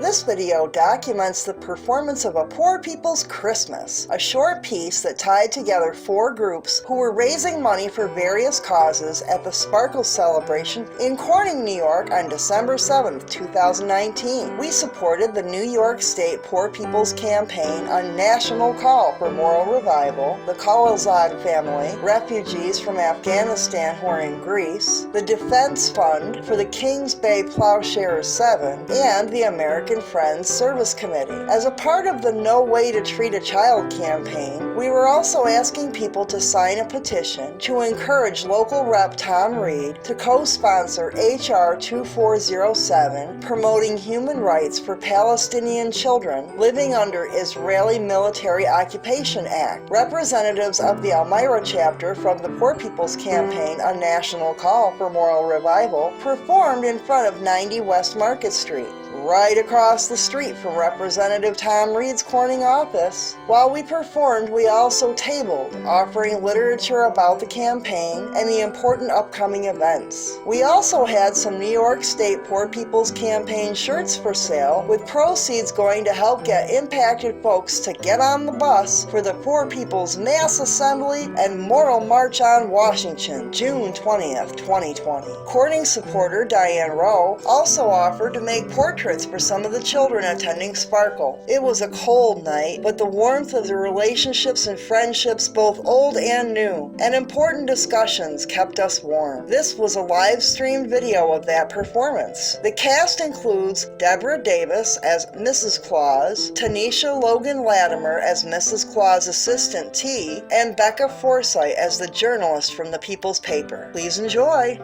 This video documents the performance of A Poor People's Christmas, a short piece that tied together 4 groups who were raising money for various causes at the Sparkle celebration in Corning, New York on December 7, 2019. We supported the New York State Poor People's Campaign, a national call for moral revival, the Khalilzad family, refugees from Afghanistan who are in Greece, the Defense Fund for the Kings Bay Plowshares 7, and the American Friends Service Committee. As a part of the No Way to Treat a Child campaign, we were also asking people to sign a petition to encourage local Rep. Tom Reed to co-sponsor H.R. 2407, promoting human rights for Palestinian children living under Israeli Military Occupation Act. Representatives of the Elmira chapter from the Poor People's Campaign, a national call for moral revival, performed in front of 90 West Market Street, right across the street from Representative Tom Reed's Corning office. While we performed, we also tabled, offering literature about the campaign and the important upcoming events. We also had some New York State Poor People's Campaign shirts for sale, with proceeds going to help get impacted folks to get on the bus for the Poor People's Mass Assembly and Moral March on Washington, June 20th, 2020. Corning supporter Diane Rowe also offered to make portraits for some of the children attending Sparkle. It was a cold night, but the warmth of the relationships and friendships, both old and new, and important discussions kept us warm. This was a live-streamed video of that performance. The cast includes Deborah Davis as Mrs. Claus, Tanisha Logan Latimer as Mrs. Claus' assistant T, and Becca Forsythe as the journalist from the People's Paper. Please enjoy.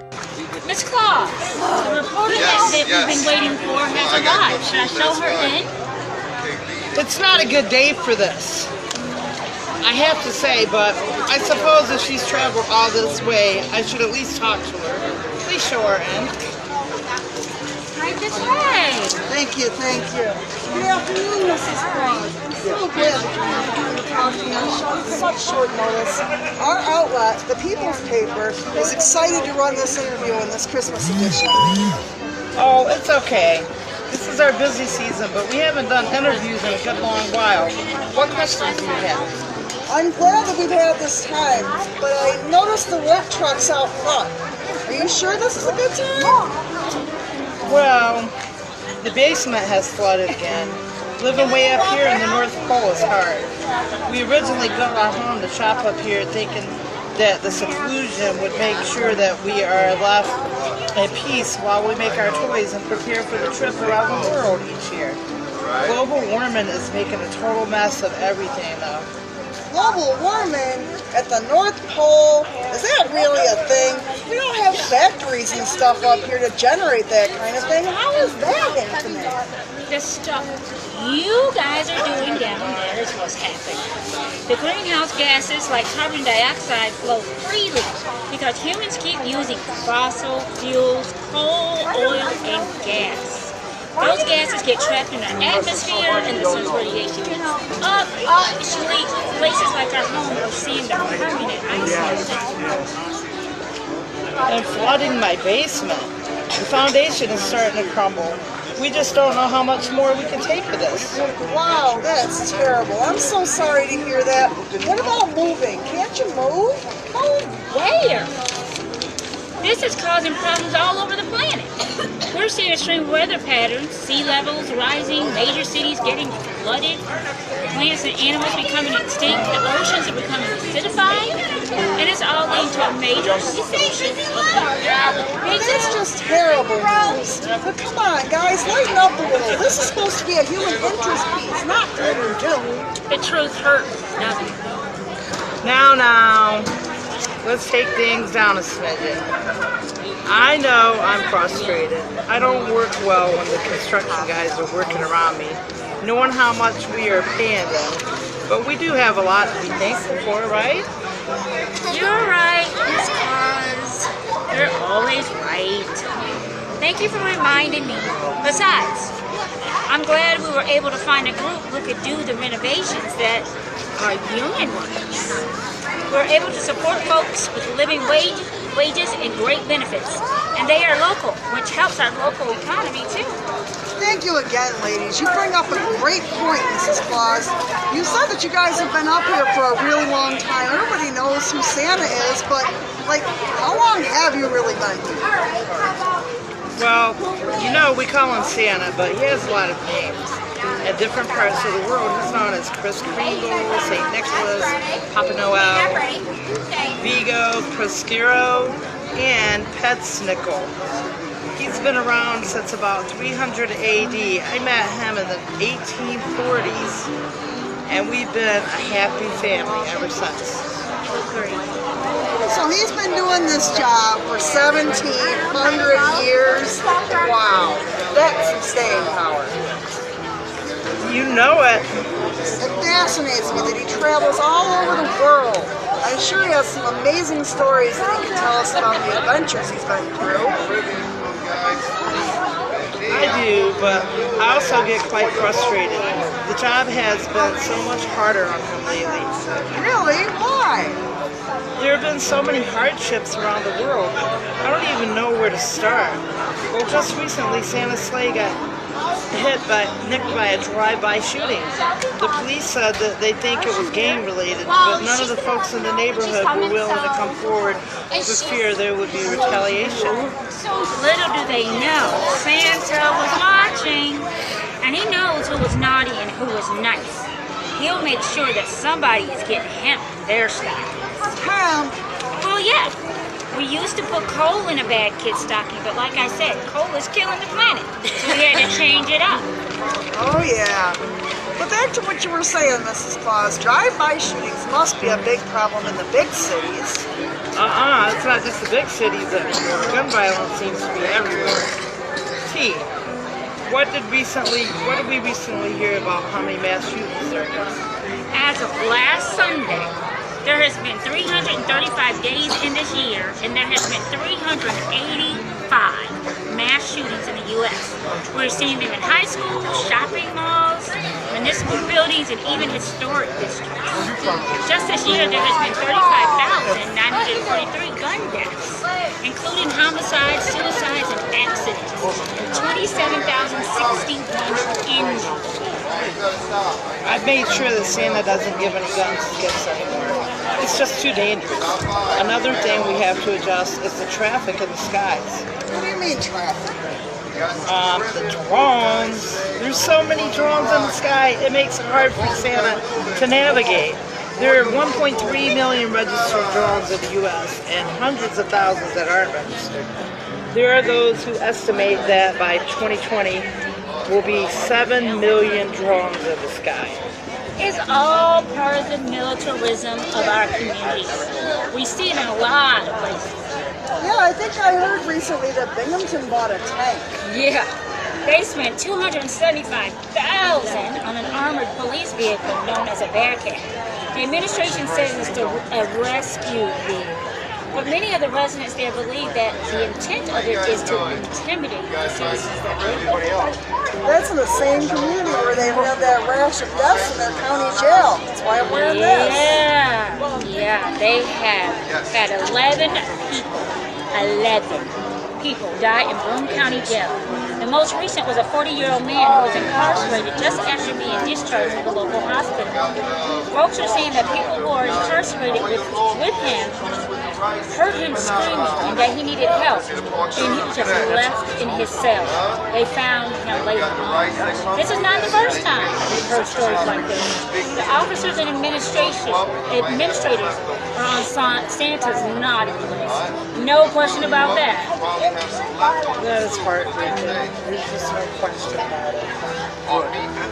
Miss Claus, the reporter that we've been waiting for has arrived. Should I show her in? It's not a good day for this, I have to say, but I suppose if she's traveled all this way, I should at least talk to her. Please show her in. Right this way. Thank you, thank you. Good afternoon, Mrs. Claus. I'm so glad that you're talking to us on such short notice. Our outlet, the People's Paper, is excited to run this interview in this Christmas edition. Oh, it's okay. This is our busy season, but we haven't done interviews in a good long while. What questions do you have? I'm glad that we've had this time, but I noticed the work trucks out front. Are you sure this is a good time? Well, the basement has flooded again. Living way up here in the North Pole is hard. We originally built our home to shop up here thinking that the seclusion would make sure that we are left in peace while we make our toys and prepare for the trip around the world each year. Global warming is making a total mess of everything though. Global warming at the North Pole, is that really a thing? We don't have factories and stuff up here to generate that kind of thing. How is that happening? The stuff you guys are doing down there is what's happening. The greenhouse gases like carbon dioxide flow freely because humans keep using fossil fuels, coal, oil, and gas. Those gases get trapped in the atmosphere and the sun's radiation gets up. Actually, places like our home are seeing the permanent ice melting. And flooding my basement. The foundation is starting to crumble. We just don't know how much more we can take of this. Wow, that's terrible. I'm so sorry to hear that. What about moving? Can't you move? Move where? This is causing problems all over the planet. We're seeing extreme weather patterns, sea levels rising, major cities getting flooded, plants and animals becoming extinct, the oceans are becoming acidified, and it's all leading to a major cessation of the That's just terrible news. But come on, guys, lighten up a little. This is supposed to be a human interest piece, not good and doom. The truth hurts, doesn't it? Now, let's take things down a smidgen. I know I'm frustrated. I don't work well when the construction guys are working around me, knowing how much we are paying them. But we do have a lot to be thankful for, right? You're right, Miss Claus. You're always right. Thank you for reminding me. Besides, I'm glad we were able to find a group who could do the renovations that are union ones. We're able to support folks with living wages and great benefits. And they are local, which helps our local economy too. Thank you again, ladies. You bring up a great point, Mrs. Claus. You said that you guys have been up here for a really long time. Everybody knows who Santa is, but, like, how long have you really been here? Well, you know, we call him Santa, but he has a lot of names. At different parts of the world, he's known as Kris Kringle, St. Nicholas, Papa Noel, Vigo, Prospero, and Petsnickel. He's been around since about 300 AD. I met him in the 1840s, and we've been a happy family ever since. So he's been doing this job for 1,700 years. Wow, that's some staying power. You know it. It fascinates me that he travels all over the world. I'm sure he has some amazing stories that he can tell us about the adventures he's been through. I do, but I also get quite frustrated. The job has been so much harder on him lately. Really? Why? There have been so many hardships around the world. I don't even know where to start. Well, just recently, Santa's sleigh got nicked by a drive-by shooting. The police said that they think it was gang-related, but none of the folks in the neighborhood were willing to come forward for fear there would be retaliation. Little do they know, Santa was watching, and he knows who was naughty and who was nice. He'll make sure that somebody is getting him their style. Him? Well, yeah. We used to put coal in a bad kid's stocking, but like I said, coal is killing the planet, so we had to change it up. Oh, yeah. But back to what you were saying, Mrs. Claus. Drive-by shootings must be a big problem in the big cities. It's not just the big cities anymore. Gun violence seems to be everywhere. T, what did we recently hear about how many mass shootings there are? As of last Sunday, there has been 335 days in this year, and there has been 385 mass shootings in the U.S. We're seeing them in high schools, shopping malls, municipal buildings, and even historic districts. Just this year, there has been 35,943 gun deaths, including homicides, suicides, and accidents, and 27,061 injuries. I've made sure that Santa doesn't give any guns to kids anymore. It's just too dangerous. Another thing we have to adjust is the traffic in the skies. What do you mean traffic? The drones. There's so many drones in the sky, it makes it hard for Santa to navigate. There are 1.3 million registered drones in the U.S. and hundreds of thousands that aren't registered. There are those who estimate that by 2020, will be 7 million drones in the sky. It's all part of the militarism of our communities. We see it in a lot of places. Yeah, I think I heard recently that Binghamton bought a tank. Yeah, they spent $275,000 on an armored police vehicle known as a Bearcat. The administration says it's a rescue vehicle. But many of the residents there believe that the intent of it is to intimidate the citizens that live there. That's in the same community where they have that rash of deaths in their county jail. That's why I'm wearing this. Yeah, they have had 11 people die in Broome County Jail. The most recent was a 40-year-old man who was incarcerated just after being discharged from the local hospital. Folks are saying that people who are incarcerated with him heard him screaming and that he needed help, and he was just left in his cell. They found him later on. This is not the first time we've heard stories like this. The officers and administrators are on Santa's naughty list. No question about that. That is heartbreaking. There's just no question about it.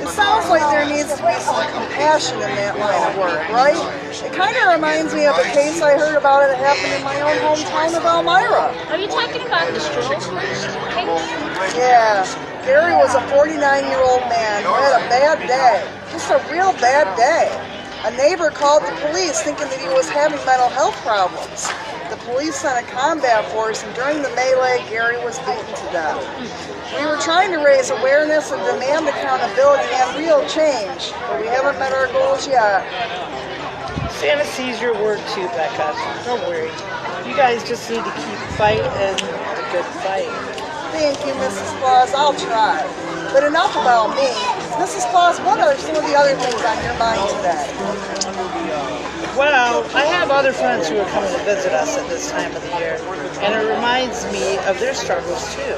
It sounds like there needs to be some compassion in that line of work, right? It kind of reminds me of a case I heard about it happened in my own hometown of Elmira. Are you talking about the stroke case? Yeah, Gary was a 49-year-old man who had a bad day, just a real bad day. A neighbor called the police thinking that he was having mental health problems. The police sent a combat force, and during the melee, Gary was beaten to death. We were trying to raise awareness and demand accountability and real change, but we haven't met our goals yet. Santa sees your work too, Becca. Don't worry. You guys just need to keep fighting the good fight. Thank you, Mrs. Claus. I'll try. But enough about me. Mrs. Claus, what are some of the other things on your mind today? Well, I have other friends who are coming to visit us at this time of the year, and it reminds me of their struggles too.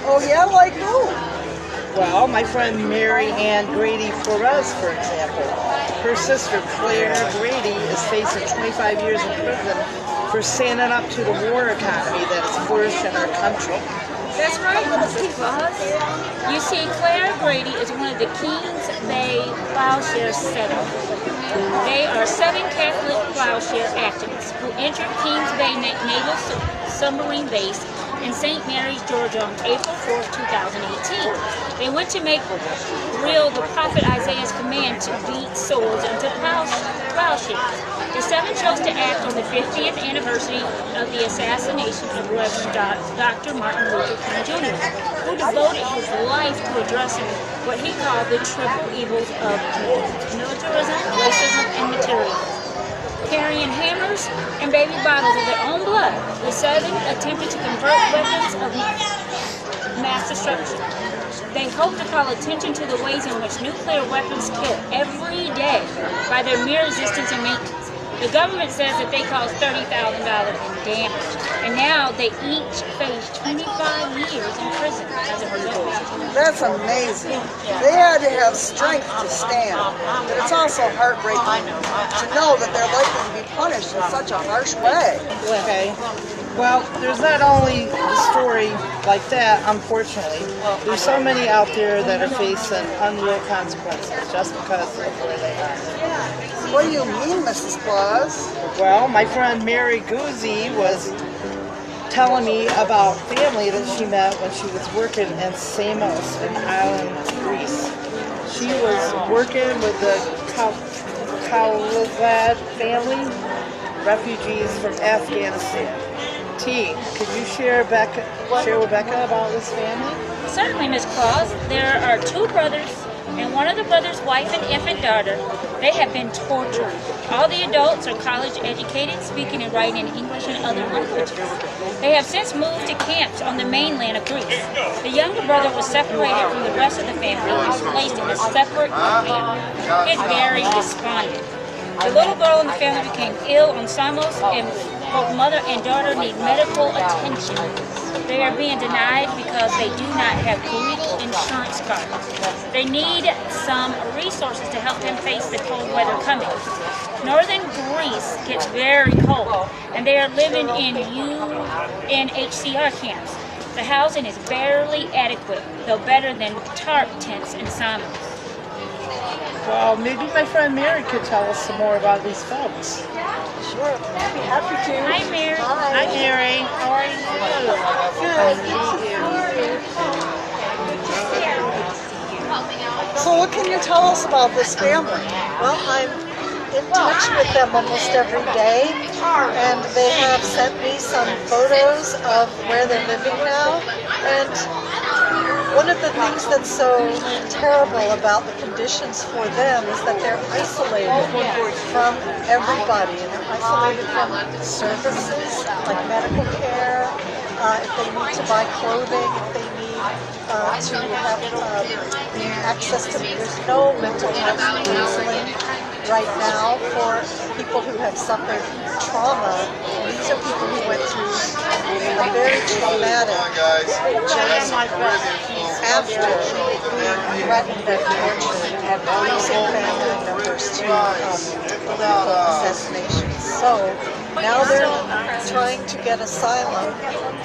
Oh yeah, like who? Well, my friend Mary Ann Grady Flores, for example. Her sister Claire Grady is facing 25 years in prison for standing up to the war economy that has flourished in our country. That's right, Mr. Claus. You see, Claire Grady is one of the Kings Bay Plowshare 7. They are 7 Catholic plowshare activists who entered Kings Bay Naval Submarine Base in St. Mary's, Georgia on April 4, 2018. They went to make real the prophet Isaiah's command to beat swords into plowshares. The 7 chose to act on the 50th anniversary of the assassination of Reverend Dr. Martin Luther King Jr., who devoted his life to addressing what he called the triple evils of militarism, racism, and materialism. Carrying hammers and baby bottles of their own blood, the 7 attempted to convert weapons of mass destruction. They hope to call attention to the ways in which nuclear weapons kill every day by their mere existence and maintenance. The government says that they caused $30,000 in damage, and now they each face 25 years in prison as a result. That's amazing. They had to have strength to stand, but it's also heartbreaking to know that they're likely to be punished in such a harsh way. Okay. Well, there's not only a story like that, unfortunately. There's so many out there that are facing unreal consequences just because of where they are. What do you mean, Mrs. Claus? Well, my friend Mary Guzzi was telling me about family that she met when she was working in Samos in Ireland, Greece. She was working with the Khalilzad family, refugees from Afghanistan. T, could you share with Becca about this family? Certainly, Miss Claus. There are 2 brothers, and one of the brothers' wife and infant daughter. They have been tortured. All the adults are college educated, speaking and writing in English and other languages. They have since moved to camps on the mainland of Greece. The younger brother was separated from the rest of the family and placed in a separate camp. He is very despondent. The little girl in the family became ill on Samos, and both mother and daughter need medical attention. They are being denied because they do not have Greek insurance cards. They need some resources to help them face the cold weather coming. Northern Greece gets very cold, and they are living in UNHCR camps. The housing is barely adequate, though better than tarp tents in Samos. Well, maybe my friend Mary could tell us some more about these folks. Sure, I'd be happy to. Hi, Mary. Hi, Mary. How are you? Good. So what can you tell us about this family? Well, I'm in touch with them almost every day, and they have sent me some photos of where they're living now. And one of the things that's so terrible about the conditions for them is that they're isolated from everybody. And they're isolated from services like medical care, if they need to buy clothing, if they need to have access to, there's no mental health counseling right now for people who have suffered trauma. These are people who went through a very traumatic journey after being threatened and tortured and losing family members to political assassinations. So now they're trying to get asylum,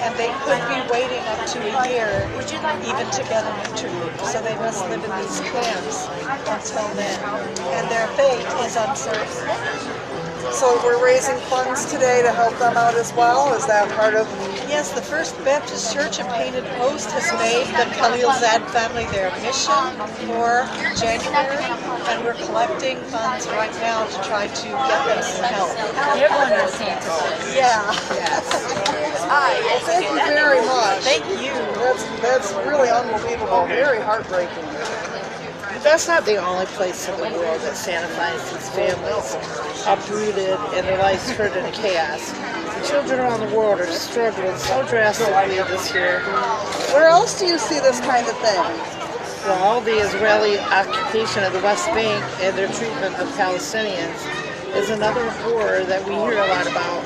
and they could be waiting up to a year even to get an interview. So they must live in these camps until then, and their fate is uncertain. So we're raising funds today to help them out as well? Is that part of... Yes, the First Baptist Church in Painted Post has made the Khalilzad family their mission for January, and we're collecting funds right now to try to get them some help. They're going to Santa. Yeah. Well, thank you very much. Thank you. That's really unbelievable. Very heartbreaking. But that's not the only place in the world that Santa finds these families uprooted and their lives turned into chaos. The children around the world are struggling so drastically this year. Where else do you see this kind of thing? Well, the Israeli occupation of the West Bank and their treatment of Palestinians is another horror that we hear a lot about,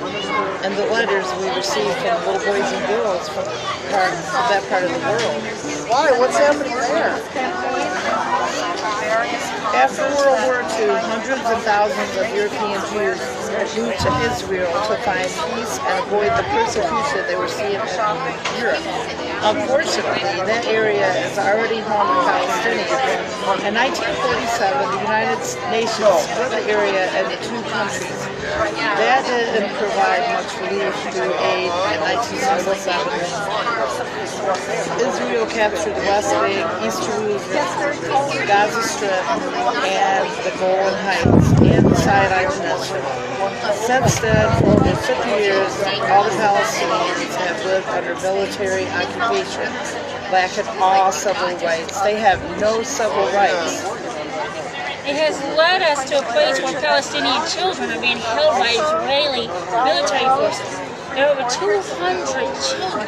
and the letters we receive from little boys and girls from that part of the world. Why? What's happening there? After World War II, hundreds of thousands of European Jews moved to Israel to find peace and avoid the persecution they were seeing in Europe. Unfortunately, that area is already home to Palestinians. In 1947, the United Nations split the area into two countries. That didn't provide much relief through aid in 1967. Israel captured the West Bank, East Jerusalem, Gaza Strip, and the Golan Heights, and the Sinai Peninsula. Since then, for over 50 years, all the Palestinians have lived under military occupation, lacking all civil rights. They have no civil rights. It has led us to a place where Palestinian children are being held by Israeli military forces. There are over 200 children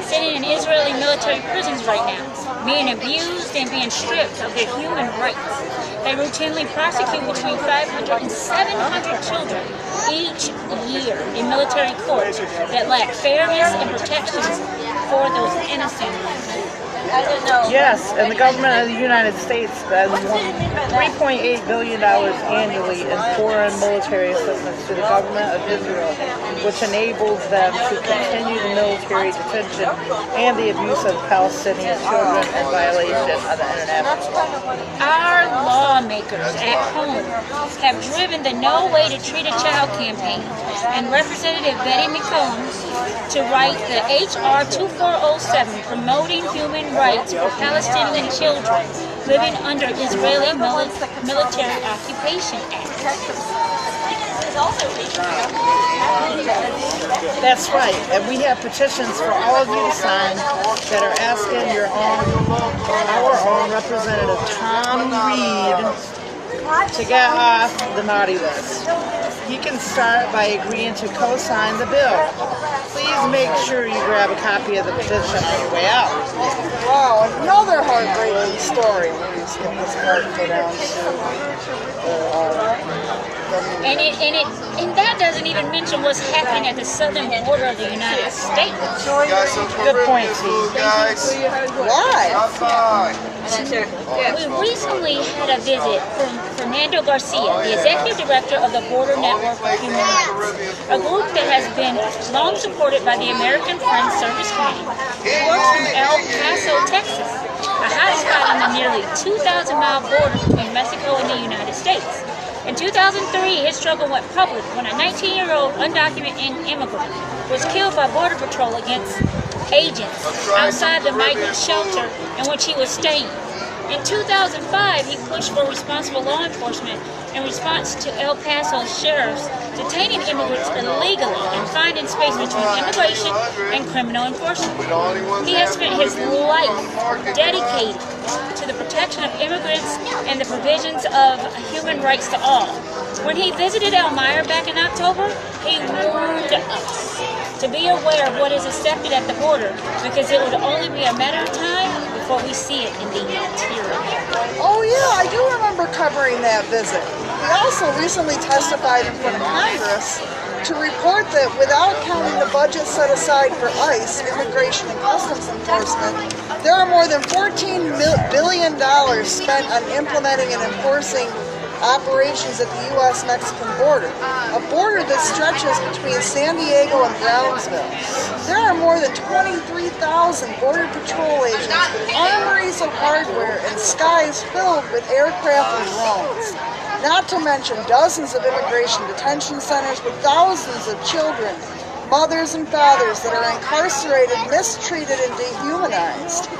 sitting in Israeli military prisons right now, being abused and being stripped of their human rights. They routinely prosecute between 500 and 700 children each year in military courts that lack fairness and protections for those innocent. Yes, and the government of the United States spends $3.8 billion annually in foreign military assistance to the government of Israel, which enables them to continue the military detention and the abuse of Palestinian children in violation of the international law. Our lawmakers at home have driven the No Way to Treat a Child campaign, and Representative Betty McCombs to write the H.R. 2407 promoting human rights for Palestinian children living under Israeli military occupation act. That's right, and we have petitions for all of you to sign that are asking our own Representative Tom Reed to get off the naughty list. You can start by agreeing to co-sign the bill. Please make sure you grab a copy of the petition on your way out. Wow, another heartbreaking story. Let me skip this part and go down And that doesn't even mention what's happening at the southern border of the United States. Good point, Steve. Why? We recently had a visit from Fernando Garcia, the Executive Director of the Border Network for Human Rights, a group that has been long supported by the American Friends Service Committee. He works from El Paso, Texas, a hotspot on the nearly 2,000-mile border between Mexico and the United States. In 2003, his struggle went public when a 19-year-old undocumented immigrant was killed by Border Patrol against agents outside the migrant shelter in which he was staying. In 2005, he pushed for responsible law enforcement in response to El Paso sheriffs detaining immigrants illegally and finding space between immigration and criminal enforcement. He has spent his life dedicated to the protection of immigrants and the provisions of human rights to all. When he visited Elmira back in October, he warned us to be aware of what is accepted at the border, because it would only be a matter of time before we see it in the interior. Oh yeah, I do remember covering that visit. He also recently testified in front of Congress to report that without counting the budget set aside for ICE, Immigration and Customs Enforcement, there are more than $14 billion spent on implementing and enforcing operations at the U.S.-Mexican border, a border that stretches between San Diego and Brownsville. There are more than 23,000 Border Patrol agents with armories of hardware and skies filled with aircraft and drones. Not to mention dozens of immigration detention centers with thousands of children, mothers and fathers that are incarcerated, mistreated, and dehumanized.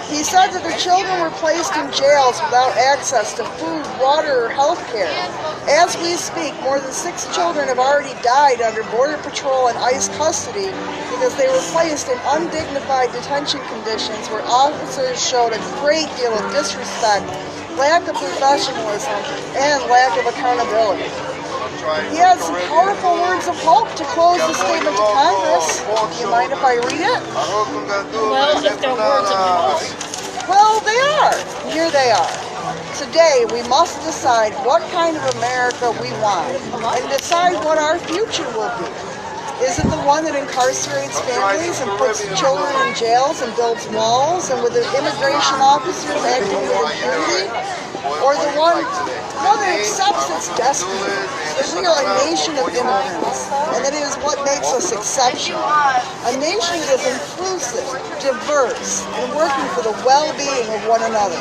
He said that the children were placed in jails without access to food, water, or health care. As we speak, more than 6 children have already died under Border Patrol and ICE custody because they were placed in undignified detention conditions where officers showed a great deal of disrespect lack of professionalism, and lack of accountability. He had some powerful words of hope to close the statement to Congress. Do you mind if I read it? Well, if they're words of hope. Well, they are. Here they are. Today, we must decide what kind of America we want and decide what our future will be. Is it the one that incarcerates families and puts children in jails and builds walls and with the immigration officers acting with impunity? Or the one that accepts its destiny, that we are a nation of immigrants, and that it is what makes us exceptional. A nation that is inclusive, diverse, and working for the well-being of one another.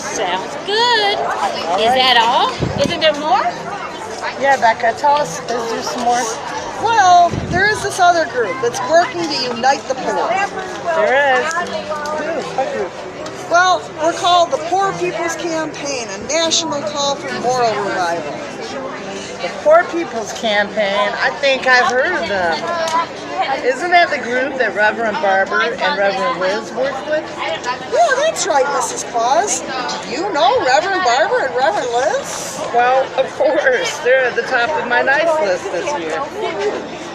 Sounds good. Is that all? Isn't there more? Yeah, Becca, tell us, is there some more? Well, there is this other group that's working to unite the poor. There is. What group? Well, we're called the Poor People's Campaign, a national call for moral revival. The Poor People's Campaign. I think I've heard of them. Isn't that the group that Reverend Barber and Reverend Liz work with? Yeah, that's right, Mrs. Claus. Do you know Reverend Barber and Reverend Liz? Well, of course. They're at the top of my nice list this year.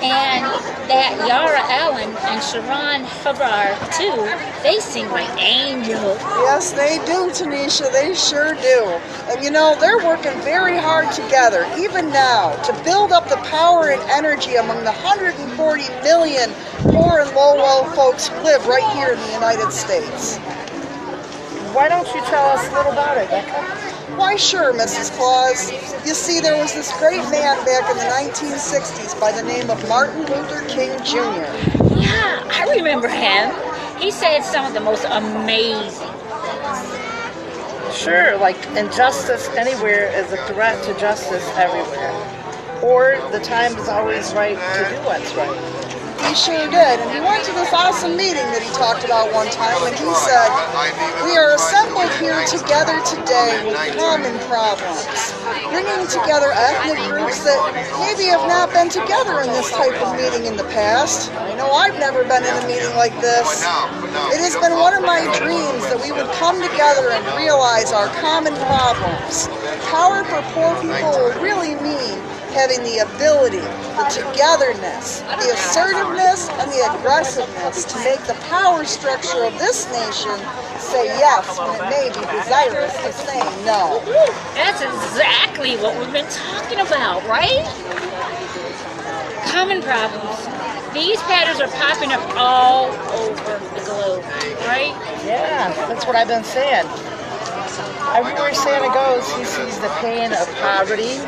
And that Yara Allen and Sharon Habar, too, they sing like angels. Yes, they do, Tanisha. They sure do. And you know, they're working very hard together, even now, to build up the power and energy among the 140 million poor and low-wealth folks who live right here in the United States. Why don't you tell us a little about it, Becca? Why, sure, Mrs. Claus. You see, there was this great man back in the 1960s by the name of Martin Luther King Jr. Yeah, I remember him. He said some of the most amazing. Sure, like injustice anywhere is a threat to justice everywhere. Or the time is always right to do what's right. He sure did, and he went to this awesome meeting that he talked about one time, and he said, "We are assembled here together today with common problems, bringing together ethnic groups that maybe have not been together in this type of meeting in the past. I know I've never been in a meeting like this. It has been one of my dreams that we would come together and realize our common problems. Power for poor people will really mean having the ability, the togetherness, the assertiveness, and the aggressiveness to make the power structure of this nation say yes when it may be desirous of saying no." That's exactly what we've been talking about, right? Common problems. These patterns are popping up all over the globe, right? Yeah, that's what I've been saying. Everywhere Santa goes, he sees the pain of poverty,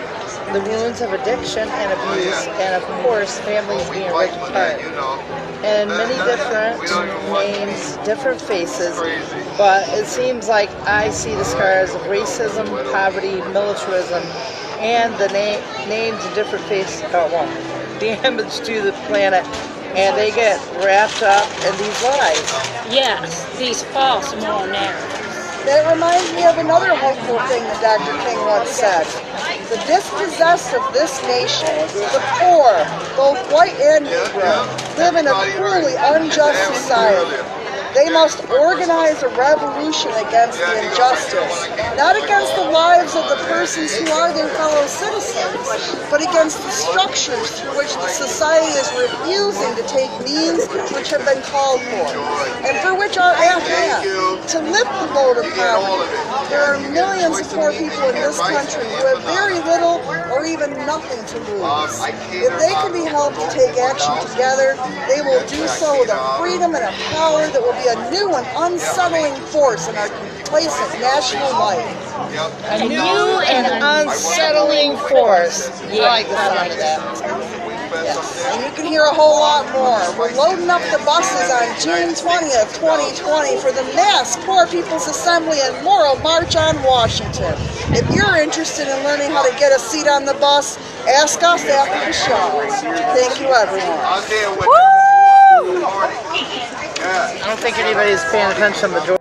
the wounds of addiction and abuse, and of course, families being ripped apart. And many different names, different faces, but it seems like I see the scars of racism, poverty, militarism, and the names of different faces, damage to the planet, and they get wrapped up in these lies. Yes, these false moral narratives. That reminds me of another hopeful thing that Dr. King once said. The dispossessed of this nation, the poor, both white and Negro, live in a cruelly unjust society. They must organize a revolution against the injustice, not against the lives of the persons who are their fellow citizens, but against the structures through which the society is refusing to take means which have been called for, and for which are at hand, to lift the load of poverty. There are millions of poor people in this country who have very little or even nothing to lose. If they can be helped to take action together, they will do so with a freedom and a power that will be a new and unsettling force in our complacent national life. A new and unsettling force. I like the sound of that. Yes. And you can hear a whole lot more. We're loading up the buses on June 20th, 2020 for the mass Poor People's Assembly and Moral March on Washington. If you're interested in learning how to get a seat on the bus, ask us after the show. Thank you, everyone. I don't think anybody's paying attention to the